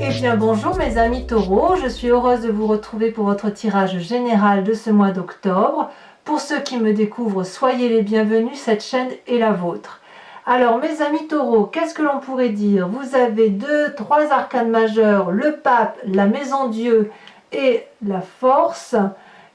Eh bien bonjour mes amis taureaux, je suis heureuse de vous retrouver pour votre tirage général de ce mois d'octobre. Pour ceux qui me découvrent, soyez les bienvenus, cette chaîne est la vôtre. Alors mes amis taureaux, qu'est-ce que l'on pourrait dire? Vous avez trois arcanes majeurs, le pape, la maison Dieu et la force.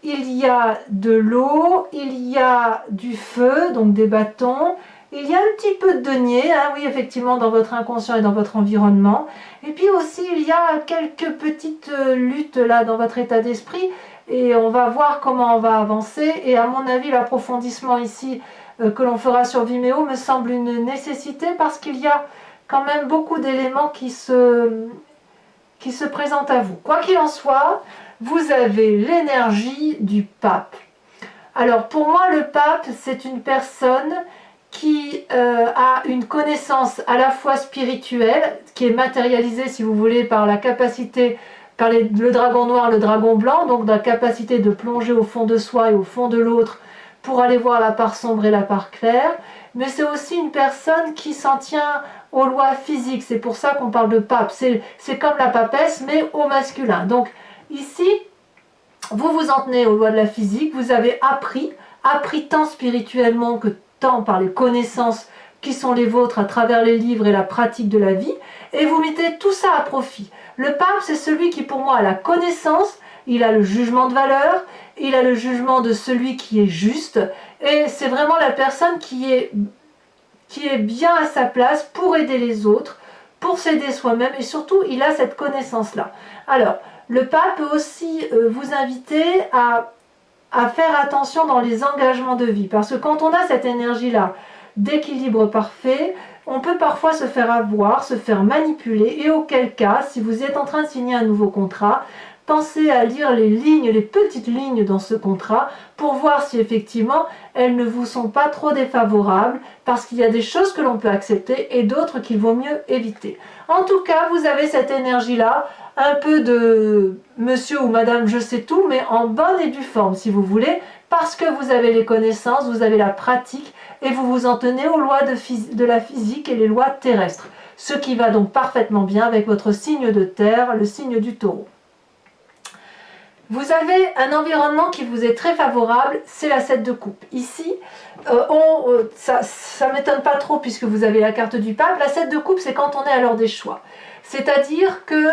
Il y a de l'eau, il y a du feu, donc des bâtons. Il y a un petit peu de denier, hein, oui, effectivement, dans votre inconscient et dans votre environnement. Et puis aussi, il y a quelques petites luttes là dans votre état d'esprit. Et on va voir comment on va avancer. Et à mon avis, l'approfondissement ici que l'on fera sur Vimeo me semble une nécessité parce qu'il y a quand même beaucoup d'éléments qui se présentent à vous. Quoi qu'il en soit, vous avez l'énergie du pape. Alors pour moi, le pape, c'est une personne qui a une connaissance à la fois spirituelle, qui est matérialisée, si vous voulez, par la capacité, par le dragon noir, le dragon blanc, donc la capacité de plonger au fond de soi et au fond de l'autre pour aller voir la part sombre et la part claire. Mais c'est aussi une personne qui s'en tient aux lois physiques. C'est pour ça qu'on parle de pape. C'est comme la papesse, mais au masculin. Donc ici, vous vous en tenez aux lois de la physique. Vous avez appris tant spirituellement que tant par les connaissances qui sont les vôtres à travers les livres et la pratique de la vie, et vous mettez tout ça à profit. Le pape, c'est celui qui pour moi a la connaissance, il a le jugement de valeur, il a le jugement de celui qui est juste, et c'est vraiment la personne qui est bien à sa place pour aider les autres, pour s'aider soi-même, et surtout il a cette connaissance-là. Alors, le pape peut aussi vous inviter à faire attention dans les engagements de vie. Parce que quand on a cette énergie-là d'équilibre parfait, on peut parfois se faire avoir, se faire manipuler. Et auquel cas, si vous êtes en train de signer un nouveau contrat, pensez à lire les lignes, les petites lignes dans ce contrat pour voir si effectivement elles ne vous sont pas trop défavorables, parce qu'il y a des choses que l'on peut accepter et d'autres qu'il vaut mieux éviter. En tout cas, vous avez cette énergie-là, un peu de monsieur ou madame je sais tout, mais en bonne et due forme si vous voulez, parce que vous avez les connaissances, vous avez la pratique et vous vous en tenez aux lois de la physique et les lois terrestres. Ce qui va donc parfaitement bien avec votre signe de terre, le signe du taureau. Vous avez un environnement qui vous est très favorable, c'est la 7 de coupe. Ici, ça ne m'étonne pas trop puisque vous avez la carte du pape. La 7 de coupe, c'est quand on est à l'heure des choix. C'est-à-dire que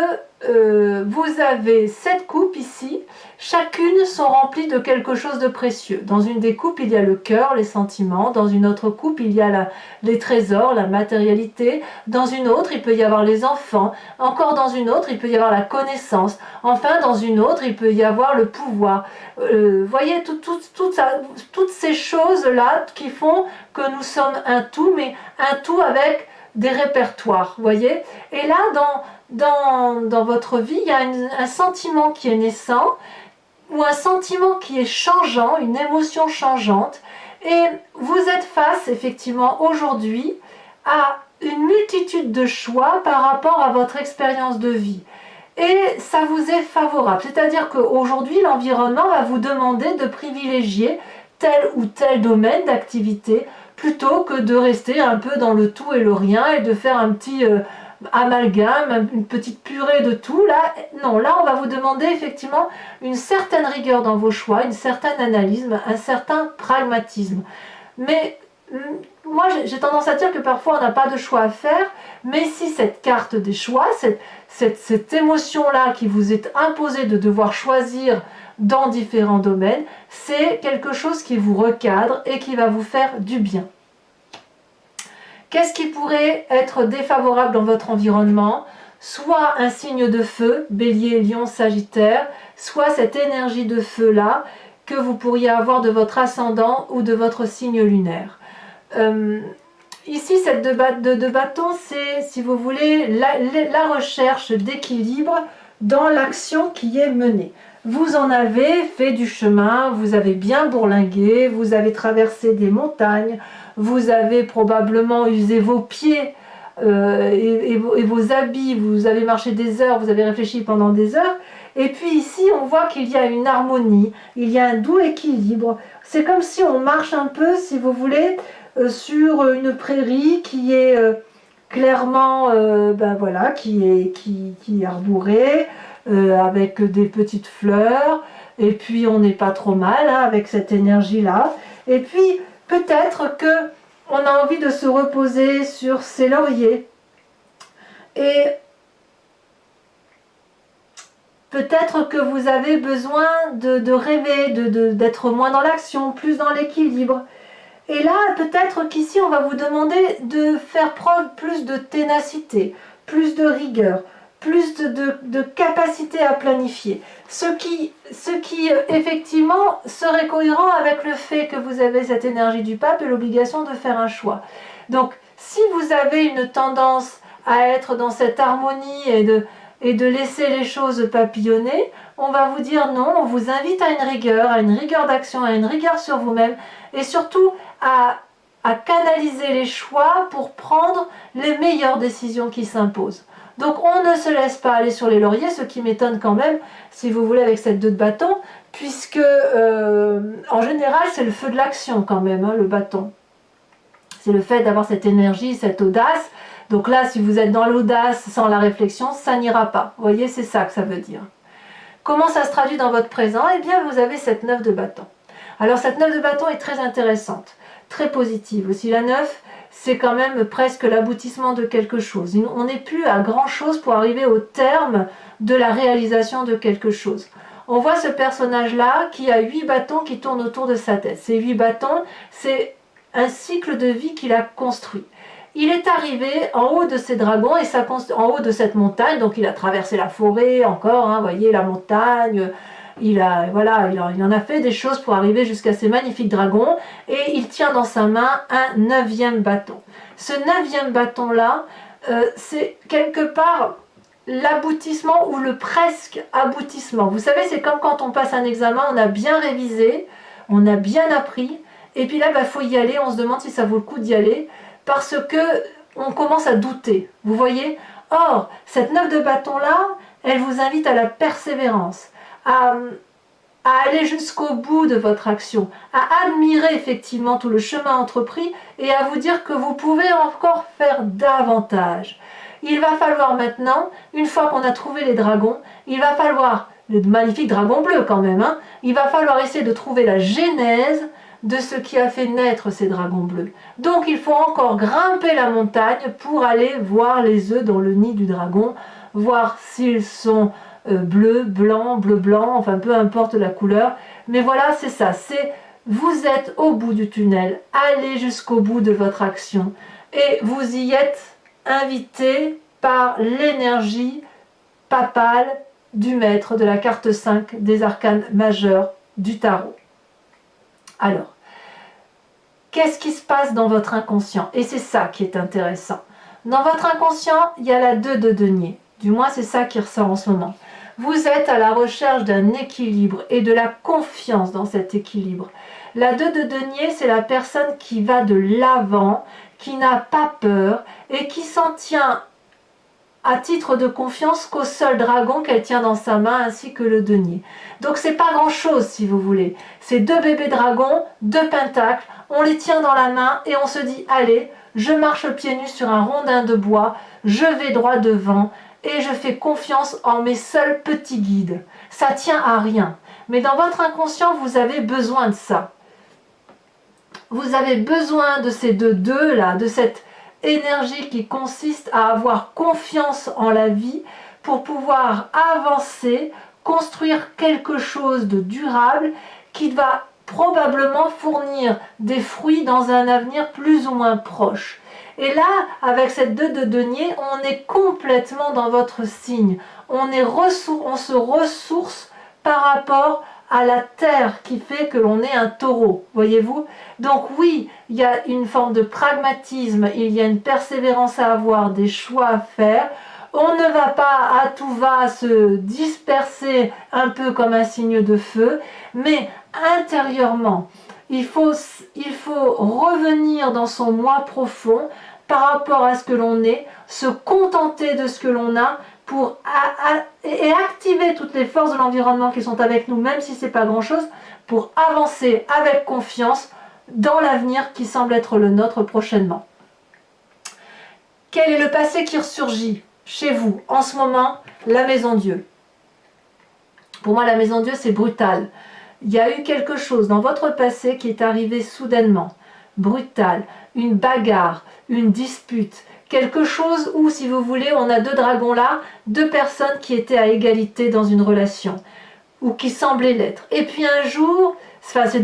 vous avez 7 coupes ici, chacune sont remplies de quelque chose de précieux. Dans une des coupes, il y a le cœur, les sentiments. Dans une autre coupe, il y a les trésors, la matérialité. Dans une autre, il peut y avoir les enfants. Encore dans une autre, il peut y avoir la connaissance. Enfin, dans une autre, il peut y avoir le pouvoir. Voyez, toutes ces choses-là qui font que nous sommes un tout, mais un tout avec des répertoires, voyez. Et là, dans votre vie, il y a un sentiment qui est naissant, ou un sentiment qui est changeant, une émotion changeante, et vous êtes face, effectivement, aujourd'hui, à une multitude de choix par rapport à votre expérience de vie. Et ça vous est favorable, c'est-à-dire qu'aujourd'hui, l'environnement va vous demander de privilégier tel ou tel domaine d'activité, plutôt que de rester un peu dans le tout et le rien et de faire un petit amalgame, une petite purée de tout. Là, non, là on va vous demander effectivement une certaine rigueur dans vos choix, une certaine analyse, un certain pragmatisme. Mais moi j'ai tendance à dire que parfois on n'a pas de choix à faire, mais si cette carte des choix, cette émotion-là qui vous est imposée de devoir choisir dans différents domaines, c'est quelque chose qui vous recadre et qui va vous faire du bien. Qu'est-ce qui pourrait être défavorable dans votre environnement? Soit un signe de feu, bélier, lion, sagittaire, soit cette énergie de feu-là que vous pourriez avoir de votre ascendant ou de votre signe lunaire. Ici, cette de bâton, c'est, si vous voulez, la recherche d'équilibre dans l'action qui est menée. Vous en avez fait du chemin, vous avez bien bourlingué, vous avez traversé des montagnes, vous avez probablement usé vos pieds et vos habits, vous avez marché des heures, vous avez réfléchi pendant des heures. Et puis ici, on voit qu'il y a une harmonie, il y a un doux équilibre. C'est comme si on marche un peu, si vous voulez, sur une prairie qui est clairement, ben voilà, qui est arboré, avec des petites fleurs, et puis on n'est pas trop mal hein, avec cette énergie-là. Et puis peut-être que on a envie de se reposer sur ses lauriers. Et peut-être que vous avez besoin de rêver, d'être moins dans l'action, plus dans l'équilibre. Et là, peut-être qu'ici, on va vous demander de faire preuve plus de ténacité, plus de rigueur, plus de capacité à planifier. Ce qui effectivement, serait cohérent avec le fait que vous avez cette énergie du pape et l'obligation de faire un choix. Donc, si vous avez une tendance à être dans cette harmonie et de laisser les choses papillonner, on va vous dire non, on vous invite à une rigueur d'action, à une rigueur sur vous-même, et surtout à canaliser les choix pour prendre les meilleures décisions qui s'imposent. Donc on ne se laisse pas aller sur les lauriers, ce qui m'étonne quand même, si vous voulez, avec cette 2 de bâton, puisque en général c'est le feu de l'action quand même, hein, le bâton. C'est le fait d'avoir cette énergie, cette audace. Donc là, si vous êtes dans l'audace sans la réflexion, ça n'ira pas. Vous voyez, c'est ça que ça veut dire. Comment ça se traduit dans votre présent? Eh bien, vous avez cette 9 de bâton. Alors cette 9 de bâton est très intéressante, très positive. Aussi la 9, c'est quand même presque l'aboutissement de quelque chose. On n'est plus à grand chose pour arriver au terme de la réalisation de quelque chose. On voit ce personnage-là qui a 8 bâtons qui tournent autour de sa tête. Ces 8 bâtons, c'est un cycle de vie qu'il a construit. Il est arrivé en haut de ces dragons, et en haut de cette montagne, donc il a traversé la forêt encore, hein, voyez la montagne, il en a fait des choses pour arriver jusqu'à ces magnifiques dragons, et il tient dans sa main un 9e bâton. Ce 9e bâton-là, c'est quelque part l'aboutissement ou le presque aboutissement. Vous savez, c'est comme quand on passe un examen, on a bien révisé, on a bien appris, et puis là, il faut y aller, on se demande si ça vaut le coup d'y aller, parce que on commence à douter, vous voyez. Or, cette 9 de bâton là, elle vous invite à la persévérance, à aller jusqu'au bout de votre action, à admirer effectivement tout le chemin entrepris et à vous dire que vous pouvez encore faire davantage. Il va falloir maintenant, une fois qu'on a trouvé les dragons, il va falloir, le magnifique dragon bleu quand même, hein, il va falloir essayer de trouver la genèse de ce qui a fait naître ces dragons bleus. Donc il faut encore grimper la montagne pour aller voir les œufs dans le nid du dragon, voir s'ils sont bleus, blancs, bleu-blanc, enfin peu importe la couleur. Mais voilà, c'est ça, vous êtes au bout du tunnel, allez jusqu'au bout de votre action et vous y êtes invité par l'énergie papale du maître de la carte 5 des arcanes majeurs du tarot. Alors, qu'est-ce qui se passe dans votre inconscient? Et c'est ça qui est intéressant. Dans votre inconscient, il y a la 2 de denier. Du moins, c'est ça qui ressort en ce moment. Vous êtes à la recherche d'un équilibre et de la confiance dans cet équilibre. La 2 de denier, c'est la personne qui va de l'avant, qui n'a pas peur et qui s'en tient à titre de confiance qu'au seul dragon qu'elle tient dans sa main ainsi que le denier. Donc c'est pas grand chose si vous voulez. C'est 2 bébés dragons, 2 pentacles, on les tient dans la main et on se dit allez, je marche pieds nus sur un rondin de bois, je vais droit devant et je fais confiance en mes seuls petits guides. Ça tient à rien. Mais dans votre inconscient, vous avez besoin de ça. Vous avez besoin de ces deux là, de cette énergie qui consiste à avoir confiance en la vie pour pouvoir avancer, construire quelque chose de durable qui va probablement fournir des fruits dans un avenir plus ou moins proche. Et là, avec cette 2 de denier, on est complètement dans votre signe. On se ressource par rapport à la terre qui fait que l'on est un taureau, voyez-vous. Donc oui, il y a une forme de pragmatisme, il y a une persévérance à avoir, des choix à faire. On ne va pas à tout va se disperser un peu comme un signe de feu, mais intérieurement, il faut revenir dans son moi profond par rapport à ce que l'on est, se contenter de ce que l'on a pour et activer toutes les forces de l'environnement qui sont avec nous, même si ce n'est pas grand-chose, pour avancer avec confiance dans l'avenir qui semble être le nôtre prochainement. Quel est le passé qui ressurgit chez vous en ce moment? La maison Dieu. Pour moi, la maison Dieu, c'est brutal. Il y a eu quelque chose dans votre passé qui est arrivé soudainement, brutal, une bagarre, une dispute, quelque chose où, si vous voulez, on a deux dragons là, deux personnes qui étaient à égalité dans une relation, ou qui semblaient l'être. Et puis un jour, enfin, ces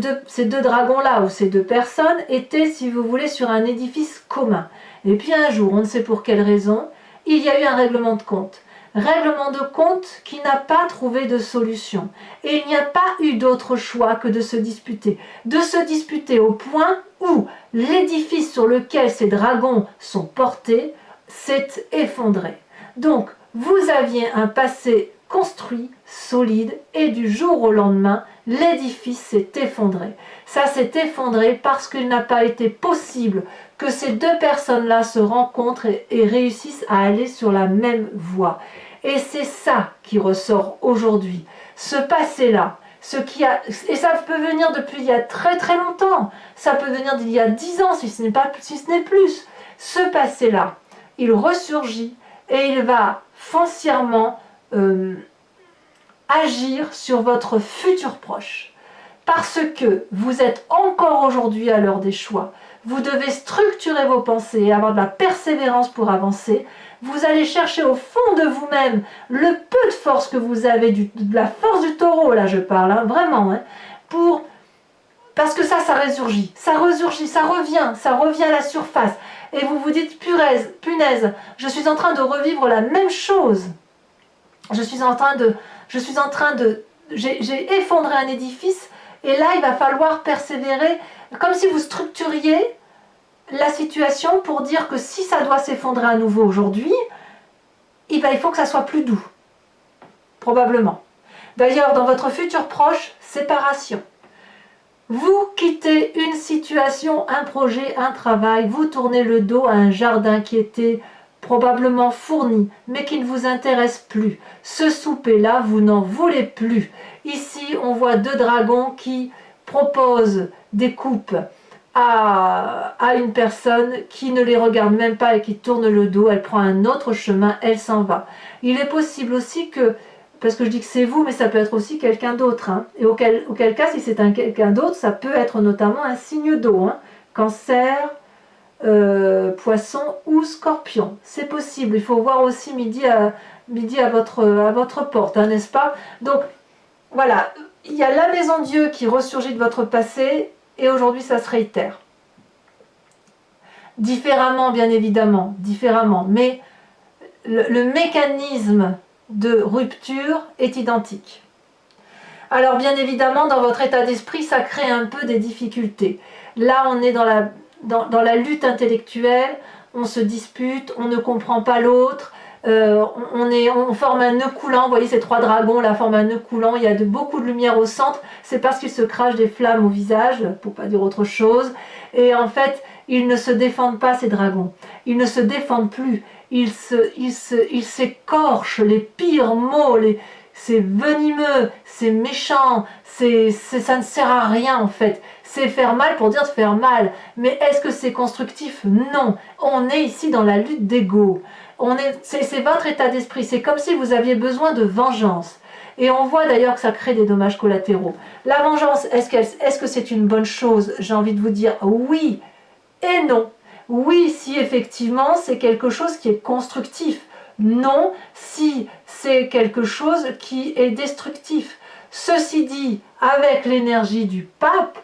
deux dragons-là, ou ces deux personnes, étaient, si vous voulez, sur un édifice commun. Et puis un jour, on ne sait pour quelle raison, il y a eu un règlement de compte. Règlement de compte qui n'a pas trouvé de solution. Et il n'y a pas eu d'autre choix que de se disputer. De se disputer au point où l'édifice sur lequel ces dragons sont portés s'est effondré. Donc, vous aviez un passé construit, solide, et du jour au lendemain, l'édifice s'est effondré. Ça s'est effondré parce qu'il n'a pas été possible que ces deux personnes-là se rencontrent et réussissent à aller sur la même voie. Et c'est ça qui ressort aujourd'hui. Ce passé-là, et ça peut venir depuis il y a très très longtemps, ça peut venir d'il y a 10 ans si ce n'est plus. Ce passé-là, il ressurgit et il va foncièrement agir sur votre futur proche. Parce que vous êtes encore aujourd'hui à l'heure des choix. Vous devez structurer vos pensées et avoir de la persévérance pour avancer. Vous allez chercher au fond de vous-même le peu de force que vous avez, de la force du taureau, là je parle, hein, vraiment, hein, parce que ça ressurgit, ça revient à la surface. Et vous vous dites, punaise, je suis en train de revivre la même chose. J'ai effondré un édifice, et là il va falloir persévérer, comme si vous structuriez la situation pour dire que si ça doit s'effondrer à nouveau aujourd'hui, il faut que ça soit plus doux. Probablement. D'ailleurs, dans votre futur proche, séparation. Vous quittez une situation, un projet, un travail, vous tournez le dos à un jardin qui était probablement fourni, mais qui ne vous intéresse plus. Ce souper-là, vous n'en voulez plus. Ici, on voit deux dragons qui proposent des coupes à une personne qui ne les regarde même pas et qui tourne le dos, elle prend un autre chemin, elle s'en va. Il est possible aussi que, parce que je dis que c'est vous, mais ça peut être aussi quelqu'un d'autre, hein, et auquel cas, si c'est quelqu'un d'autre, ça peut être notamment un signe d'eau, hein, Cancer, Poisson ou Scorpion, c'est possible. Il faut voir aussi midi à votre porte, hein, n'est-ce pas? Donc voilà, il y a la maison Dieu qui ressurgit de votre passé, et aujourd'hui ça se réitère. Différemment, bien évidemment, mais le mécanisme de rupture est identique. Alors bien évidemment, dans votre état d'esprit, ça crée un peu des difficultés. Là, on est dans la lutte intellectuelle, on se dispute, on ne comprend pas l'autre, on forme un nœud coulant. Vous voyez, ces trois dragons là forment un nœud coulant, il y a beaucoup de lumière au centre, c'est parce qu'ils se crachent des flammes au visage, pour pas dire autre chose, et en fait, ils ne se défendent pas, ces dragons, ils ne se défendent plus, ils s'écorchent les pires mots, c'est venimeux, c'est méchant, ça ne sert à rien en fait. C'est faire mal pour dire de faire mal. Mais est-ce que c'est constructif? Non. On est ici dans la lutte d'ego. C'est votre état d'esprit. C'est comme si vous aviez besoin de vengeance. Et on voit d'ailleurs que ça crée des dommages collatéraux. La vengeance, est-ce que c'est une bonne chose? J'ai envie de vous dire oui et non. Oui, si effectivement c'est quelque chose qui est constructif. Non, si c'est quelque chose qui est destructif. Ceci dit, avec l'énergie du pape,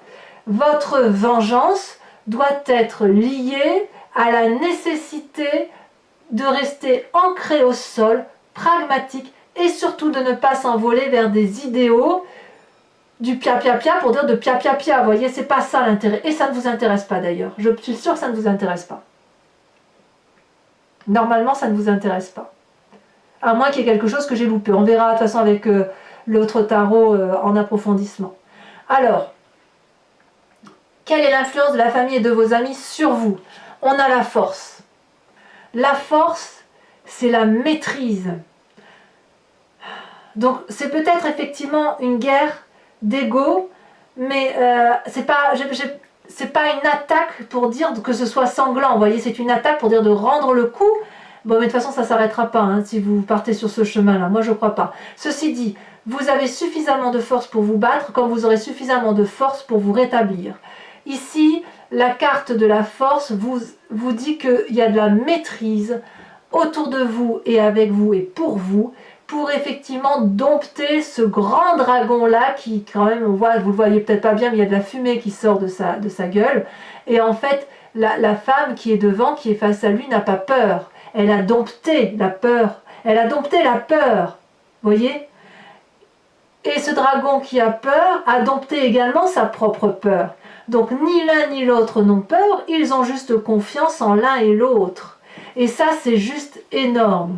votre vengeance doit être liée à la nécessité de rester ancré au sol, pragmatique, et surtout de ne pas s'envoler vers des idéaux du pia-pia-pia pour dire de pia-pia-pia. Vous voyez, c'est pas ça l'intérêt. Et ça ne vous intéresse pas d'ailleurs. Je suis sûre que ça ne vous intéresse pas. Normalement, ça ne vous intéresse pas. À moins qu'il y ait quelque chose que j'ai loupé. On verra de toute façon avec l'autre tarot en approfondissement. Alors, quelle est l'influence de la famille et de vos amis sur vous? On a la force. La force, c'est la maîtrise. Donc, c'est peut-être effectivement une guerre d'ego, mais c'est pas. c'est pas une attaque pour dire que ce soit sanglant, vous voyez, c'est une attaque pour dire de rendre le coup. Bon, mais de toute façon, ça ne s'arrêtera pas hein, si vous partez sur ce chemin-là. Moi, je ne crois pas. Ceci dit, vous avez suffisamment de force pour vous battre quand vous aurez suffisamment de force pour vous rétablir. Ici, la carte de la force vous dit qu'il y a de la maîtrise autour de vous et avec vous et pour effectivement dompter ce grand dragon-là qui, quand même, on voit, vous le voyez peut-être pas bien, mais il y a de la fumée qui sort de sa gueule. Et en fait, la femme qui est devant, qui est face à lui, n'a pas peur. Elle a dompté la peur. Elle a dompté la peur. Vous voyez? Et ce dragon qui a peur a dompté également sa propre peur. Donc ni l'un ni l'autre n'ont peur, ils ont juste confiance en l'un et l'autre. Et ça, c'est juste énorme.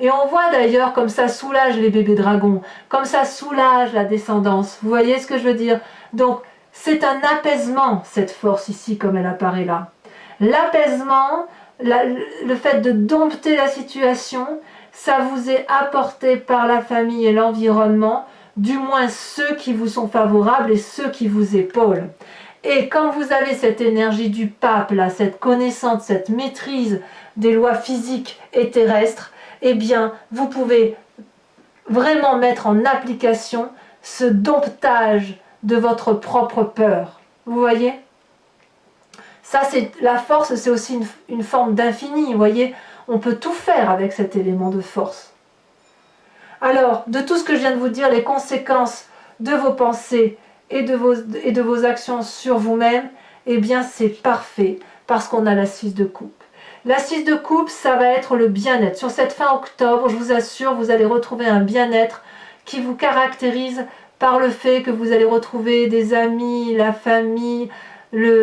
Et on voit d'ailleurs comme ça soulage les bébés dragons, comme ça soulage la descendance. Vous voyez ce que je veux dire? Donc c'est un apaisement, cette force ici, comme elle apparaît là. L'apaisement, le fait de dompter la situation, ça vous est apporté par la famille et l'environnement, du moins ceux qui vous sont favorables et ceux qui vous épaulent. Et quand vous avez cette énergie du pape, là, cette connaissance, cette maîtrise des lois physiques et terrestres, eh bien, vous pouvez vraiment mettre en application ce domptage de votre propre peur. Vous voyez? Ça, c'est la force, c'est aussi une forme d'infini, vous voyez? On peut tout faire avec cet élément de force. Alors, de tout ce que je viens de vous dire, les conséquences de vos pensées et de vos actions sur vous-même, eh bien, c'est parfait, parce qu'on a la 6 de coupe. La 6 de coupe, ça va être le bien-être. Sur cette fin octobre, je vous assure, vous allez retrouver un bien-être qui vous caractérise par le fait que vous allez retrouver des amis, la famille,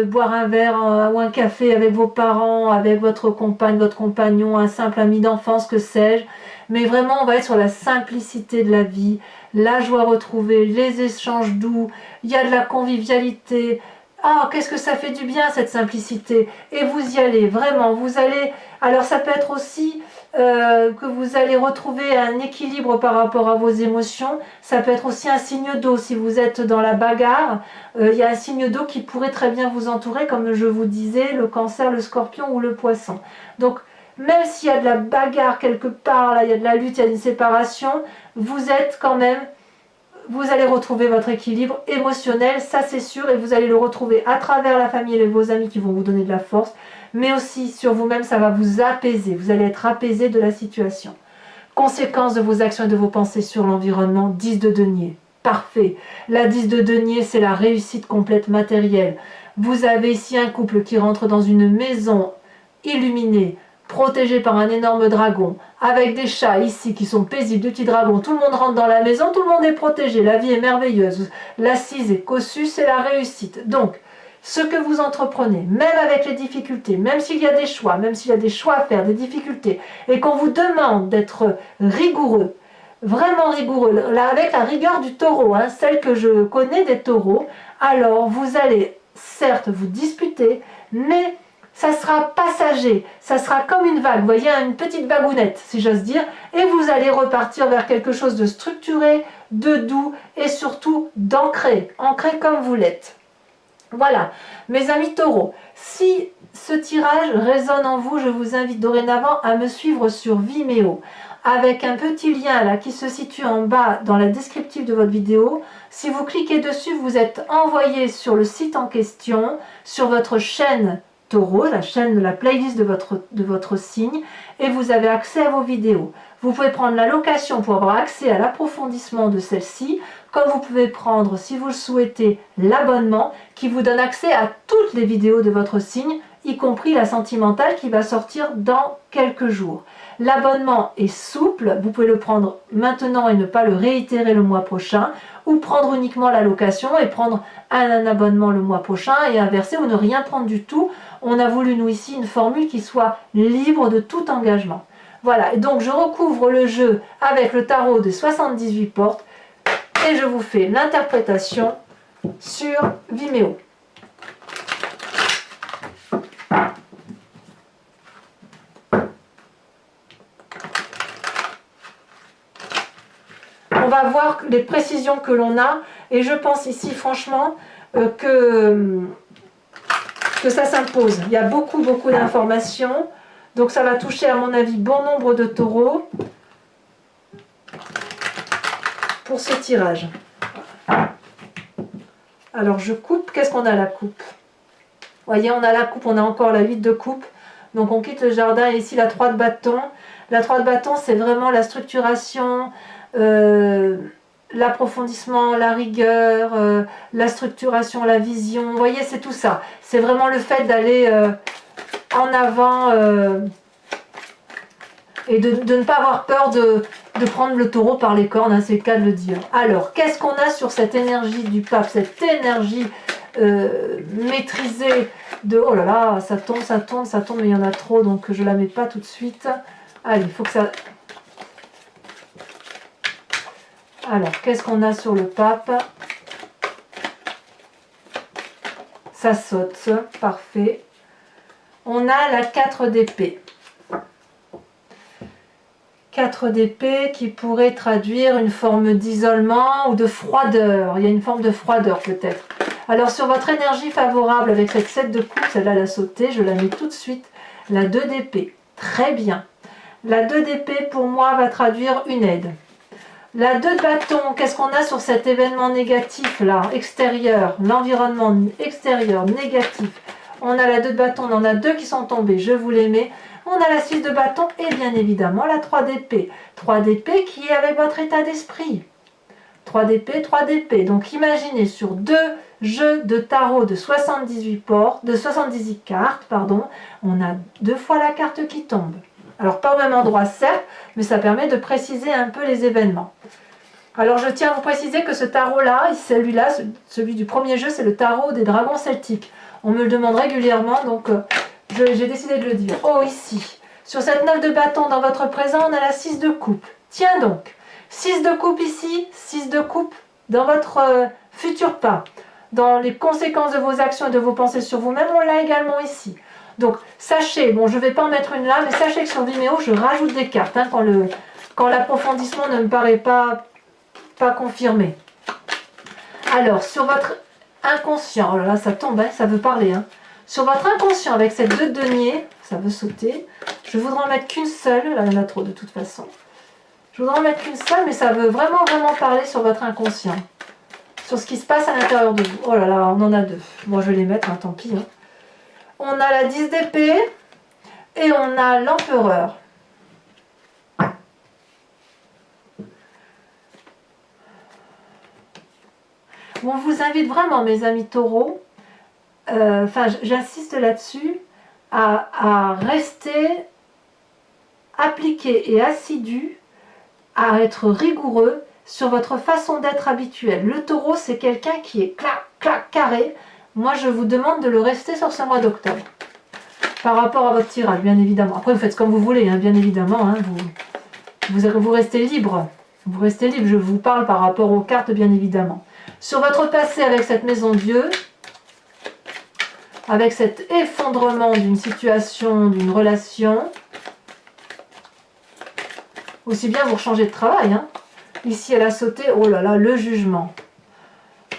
boire un verre ou un café avec vos parents, avec votre compagne, votre compagnon, un simple ami d'enfance, que sais-je. Mais vraiment, on va être sur la simplicité de la vie, la joie retrouvée, les échanges doux, il y a de la convivialité. Ah, qu'est-ce que ça fait du bien cette simplicité. Et vous y allez, vraiment, vous allez... Alors ça peut être aussi que vous allez retrouver un équilibre par rapport à vos émotions. Ça peut être aussi un signe d'eau. Si vous êtes dans la bagarre, il y a un signe d'eau qui pourrait très bien vous entourer, comme je vous disais, le cancer, le scorpion ou le poisson. Donc, même s'il y a de la bagarre quelque part, là, il y a de la lutte, il y a une séparation, vous êtes quand même... Vous allez retrouver votre équilibre émotionnel, ça c'est sûr, et vous allez le retrouver à travers la famille et vos amis qui vont vous donner de la force, mais aussi sur vous-même, ça va vous apaiser, vous allez être apaisé de la situation. Conséquence de vos actions et de vos pensées sur l'environnement, 10 de denier. Parfait. La 10 de denier, c'est la réussite complète matérielle. Vous avez ici un couple qui rentre dans une maison illuminée, protégé par un énorme dragon, avec des chats ici qui sont paisibles, de petits dragons, tout le monde rentre dans la maison, tout le monde est protégé, la vie est merveilleuse, l'assise est cossue, c'est la réussite. Donc, ce que vous entreprenez, même avec les difficultés, même s'il y a des choix, même s'il y a des choix à faire, des difficultés, et qu'on vous demande d'être rigoureux, vraiment rigoureux, là, avec la rigueur du taureau, hein, celle que je connais des taureaux, alors vous allez certes vous disputer, mais ça sera passager, ça sera comme une vague, vous voyez, une petite vagounette, si j'ose dire, et vous allez repartir vers quelque chose de structuré, de doux, et surtout d'ancré, ancré comme vous l'êtes. Voilà, mes amis taureaux, si ce tirage résonne en vous, je vous invite dorénavant à me suivre sur Vimeo, avec un petit lien là qui se situe en bas dans la descriptive de votre vidéo. Si vous cliquez dessus, vous êtes envoyé sur le site en question, sur votre chaîne Taureau, la chaîne, la playlist de votre signe, et vous avez accès à vos vidéos. Vous pouvez prendre la location pour avoir accès à l'approfondissement de celle-ci, comme vous pouvez prendre, si vous le souhaitez, l'abonnement qui vous donne accès à toutes les vidéos de votre signe, y compris la sentimentale qui va sortir dans quelques jours. L'abonnement est souple, vous pouvez le prendre maintenant et ne pas le réitérer le mois prochain, ou prendre uniquement la location et prendre un abonnement le mois prochain et inverser ou ne rien prendre du tout. On a voulu, nous ici, une formule qui soit libre de tout engagement. Voilà, et donc je recouvre le jeu avec le tarot des 78 portes et je vous fais l'interprétation sur Vimeo. On va voir les précisions que l'on a et je pense ici franchement que que ça s'impose. Il y a beaucoup d'informations. Donc ça va toucher à mon avis bon nombre de taureaux pour ce tirage. Alors je coupe. Qu'est-ce qu'on a à la coupe? Vous voyez, on a la coupe, on a encore la 8 de coupe. Donc on quitte le jardin et ici la 3 de bâton. La 3 de bâton, c'est vraiment la structuration, l'approfondissement, la rigueur, la structuration, la vision. Vous voyez, c'est tout ça. C'est vraiment le fait d'aller en avant et de ne pas avoir peur de prendre le taureau par les cornes, hein, c'est le cas de le dire. Alors, qu'est-ce qu'on a sur cette énergie du pape, cette énergie maîtrisée de... Oh là là, ça tombe, mais il y en a trop, donc je ne la mets pas tout de suite. Allez, il faut que ça... Alors, qu'est-ce qu'on a sur le pape? Ça saute, parfait. On a la 4 d'épée. 4 d'épée qui pourrait traduire une forme d'isolement ou de froideur. Il y a une forme de froideur peut-être. Alors sur votre énergie favorable avec cette 7 de coupe, celle-là elle a sauté, je la mets tout de suite. La 2 d'épée, très bien. La 2 d'épée pour moi va traduire une aide. La 2 de bâton, qu'est-ce qu'on a sur cet événement négatif là, extérieur, l'environnement extérieur, négatif. On a la 2 de bâton, on en a 2 qui sont tombés, je vous les mets. On a la 6 de bâton et bien évidemment la 3 d'épée. 3 d'épée qui est avec votre état d'esprit. 3 d'épée, 3 d'épée. Donc imaginez sur 2 jeux de tarot de 78 cartes, pardon, on a 2 fois la carte qui tombe. Alors pas au même endroit certes, mais ça permet de préciser un peu les événements. Alors je tiens à vous préciser que ce tarot-là, celui-là, celui du premier jeu, c'est le tarot des dragons celtiques. On me le demande régulièrement, donc j'ai décidé de le dire. Oh, ici, sur cette 9 de bâton dans votre présent, on a la 6 de coupe. Tiens donc, 6 de coupe ici, 6 de coupe dans votre futur pas. Dans les conséquences de vos actions et de vos pensées sur vous-même, on l'a également ici. Donc, sachez, bon, je ne vais pas en mettre une là, mais sachez que sur Vimeo, je rajoute des cartes hein, quand l'approfondissement ne me paraît pas confirmé. Alors, sur votre inconscient, oh là là, ça tombe, hein, ça veut parler. Hein. Sur votre inconscient, avec cette 2 de denier, ça veut sauter. Je voudrais en mettre qu'une seule, là il y en a trop de toute façon. Je voudrais en mettre qu'une seule, mais ça veut vraiment parler sur votre inconscient. Sur ce qui se passe à l'intérieur de vous. Oh là là, on en a 2. Moi je vais les mettre, hein, tant pis. Hein. On a la 10 d'épée et on a l'empereur. On vous invite vraiment, mes amis taureaux, j'insiste là-dessus, à rester appliqué et assidu, à être rigoureux sur votre façon d'être habituelle. Le taureau, c'est quelqu'un qui est clac, clac, carré. Moi, je vous demande de le rester sur ce mois d'octobre. Par rapport à votre tirage, bien évidemment. Après, vous faites comme vous voulez, hein, bien évidemment. Hein, vous restez libre. Vous restez libre. Je vous parle par rapport aux cartes, bien évidemment. Sur votre passé avec cette maison Dieu, avec cet effondrement d'une situation, d'une relation, aussi bien vous changez de travail. Hein. Ici, elle a sauté, oh là là, le jugement.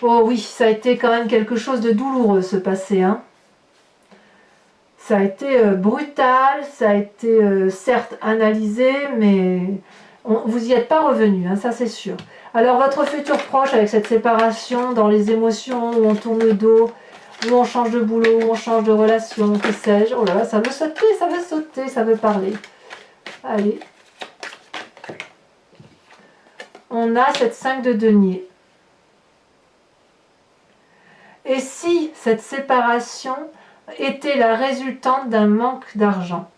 Oh oui, ça a été quand même quelque chose de douloureux, ce passé. Hein. Ça a été brutal, ça a été certes analysé, mais vous n'y êtes pas revenu, hein, ça c'est sûr. Alors votre futur proche avec cette séparation dans les émotions, où on tourne le dos, où on change de boulot, où on change de relation, que sais-je. Oh là là, ça veut sauter, ça veut parler. Allez. On a cette 5 de denier. Et si cette séparation était la résultante d'un manque d'argent?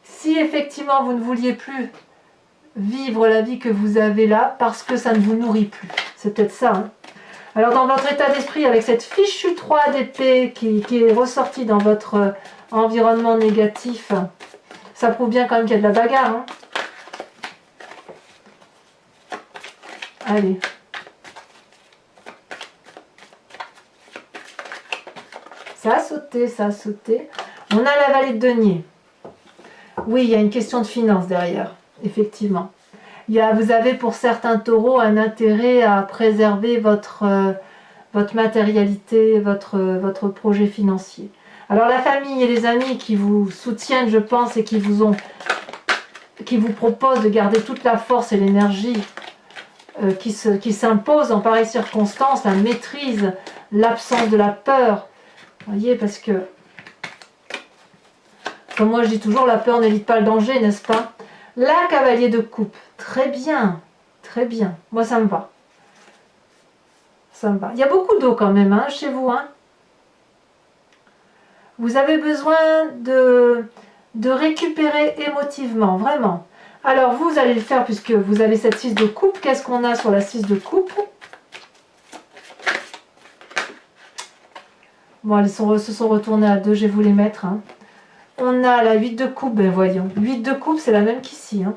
Si effectivement vous ne vouliez plus vivre la vie que vous avez là parce que ça ne vous nourrit plus, c'est peut-être ça. Hein. Alors dans votre état d'esprit, avec cette fichue 3 d'épée qui est ressortie dans votre environnement négatif, ça prouve bien quand même qu'il y a de la bagarre. Hein. Allez. Ça a sauté, ça a sauté. On a la vallée de denier. Oui, il y a une question de finance derrière, effectivement. Vous avez pour certains taureaux un intérêt à préserver votre matérialité, votre projet financier. Alors la famille et les amis qui vous soutiennent, je pense, et qui vous proposent de garder toute la force et l'énergie qui s'impose en pareilles circonstances, la maîtrise, l'absence de la peur. Vous voyez, parce que, comme moi je dis toujours, la peur n'évite pas le danger, n'est-ce pas? La cavalier de coupe, très bien, très bien. Moi ça me va. Ça me va. Il y a beaucoup d'eau quand même hein, chez vous. Hein. Vous avez besoin de récupérer émotivement, vraiment. Alors vous allez le faire puisque vous avez cette 6 de coupe. Qu'est-ce qu'on a sur la 6 de coupe? Bon, elles se sont retournées à 2, je vais vous les mettre. Hein. On a la 8 de coupe, ben voyons. 8 de coupe, c'est la même qu'ici. Hein.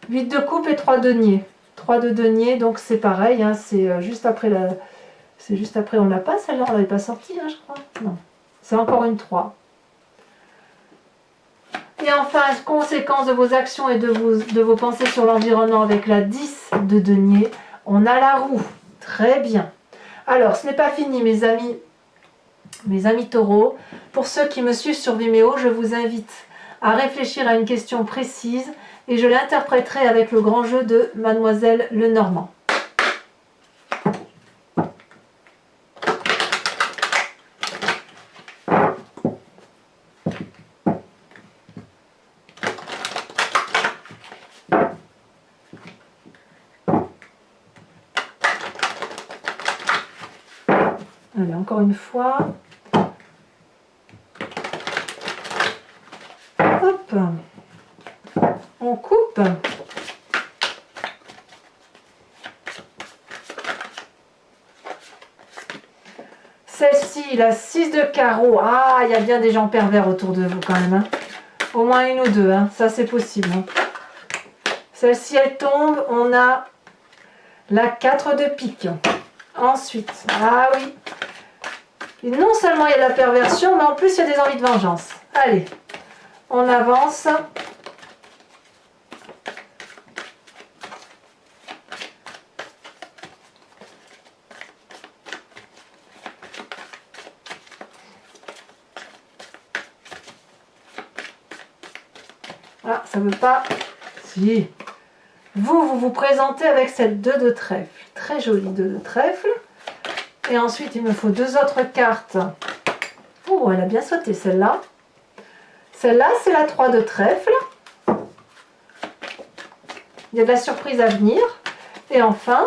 8 de coupe et 3 deniers. 3 de denier, donc c'est pareil, hein, c'est juste après on l'a pas celle-là, on l'avait pas sortie, hein, je crois. Non, c'est encore une 3. Et enfin, conséquence de vos actions et de vos pensées sur l'environnement avec la 10 de denier, on a la roue. Très bien. Alors, ce n'est pas fini, mes amis taureaux. Pour ceux qui me suivent sur Vimeo, je vous invite à réfléchir à une question précise et je l'interpréterai avec le grand jeu de Mademoiselle Lenormand. Allez, encore une fois. Hop. On coupe. Celle-ci, la 6 de carreau. Ah, il y a bien des gens pervers autour de vous quand même. Hein. Au moins une ou deux, hein. Ça c'est possible. Hein. Celle-ci, elle tombe. On a la 4 de pique. Ensuite, ah oui. Et non seulement il y a de la perversion, mais en plus il y a des envies de vengeance. Allez, on avance. Ah, ça ne veut pas. Si. Vous présentez avec cette 2 de trèfle. Très jolie 2 de trèfle. Et ensuite, il me faut 2 autres cartes. Oh, elle a bien sauté celle-là. Celle-là, c'est la 3 de trèfle. Il y a de la surprise à venir. Et enfin,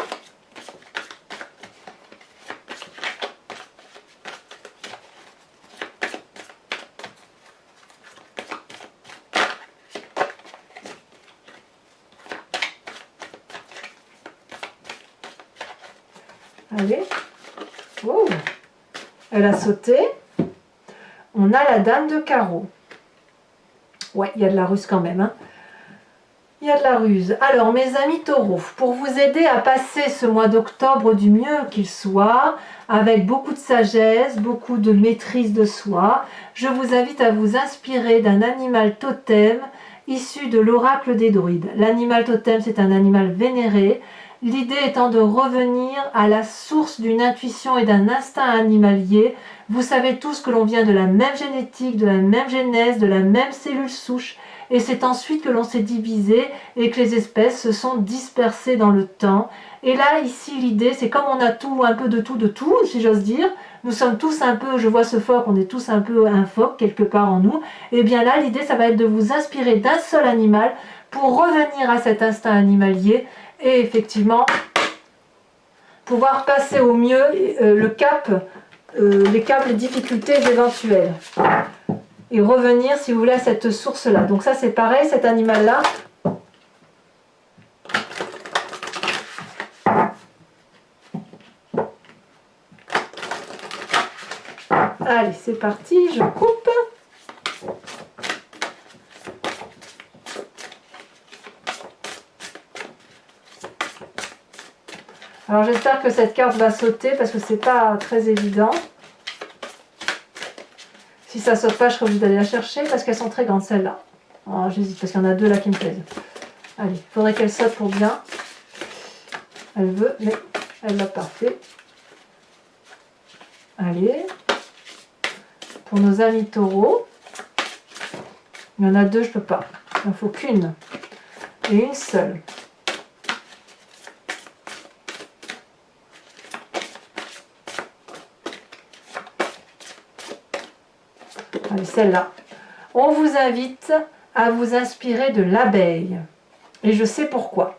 allez. Oh, elle a sauté. On a la dame de carreau. Ouais, il y a de la ruse quand même. Hein. Il y a de la ruse. Alors, mes amis taureaux, pour vous aider à passer ce mois d'octobre du mieux qu'il soit, avec beaucoup de sagesse, beaucoup de maîtrise de soi, je vous invite à vous inspirer d'un animal totem issu de l'oracle des druides. L'animal totem, c'est un animal vénéré. L'idée étant de revenir à la source d'une intuition et d'un instinct animalier. Vous savez tous que l'on vient de la même génétique, de la même genèse, de la même cellule souche. Et c'est ensuite que l'on s'est divisé et que les espèces se sont dispersées dans le temps. Et là, ici, l'idée, c'est comme on a tout, un peu de tout, si j'ose dire. Nous sommes tous un peu, je vois ce phoque, on est tous un peu un phoque quelque part en nous. Et bien là, l'idée, ça va être de vous inspirer d'un seul animal pour revenir à cet instinct animalier et effectivement pouvoir passer au mieux le cap, les difficultés éventuelles. Et revenir, si vous voulez, à cette source-là. Donc ça, c'est pareil, cet animal-là. Allez, c'est parti, je coupe. Alors j'espère que cette carte va sauter parce que c'est pas très évident. Si ça saute pas, je serai obligée d'aller la chercher parce qu'elles sont très grandes celles-là. Oh, j'hésite parce qu'il y en a deux là qui me plaisent. Allez, il faudrait qu'elle saute pour bien. Elle veut, mais elle l'a pas fait. Allez. Pour nos amis taureaux, il y en a deux, je peux pas. Il n'en faut qu'une. Et une seule. Allez, celle-là. On vous invite à vous inspirer de l'abeille. Et je sais pourquoi.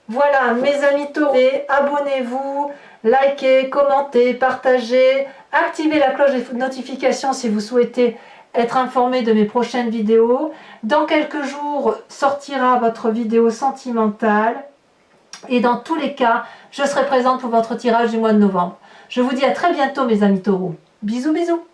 Voilà, mes amis taureaux, abonnez-vous, likez, commentez, partagez, activez la cloche des notifications si vous souhaitez être informé de mes prochaines vidéos. Dans quelques jours sortira votre vidéo sentimentale. Et dans tous les cas, je serai présente pour votre tirage du mois de novembre. Je vous dis à très bientôt mes amis taureaux. Bisous bisous.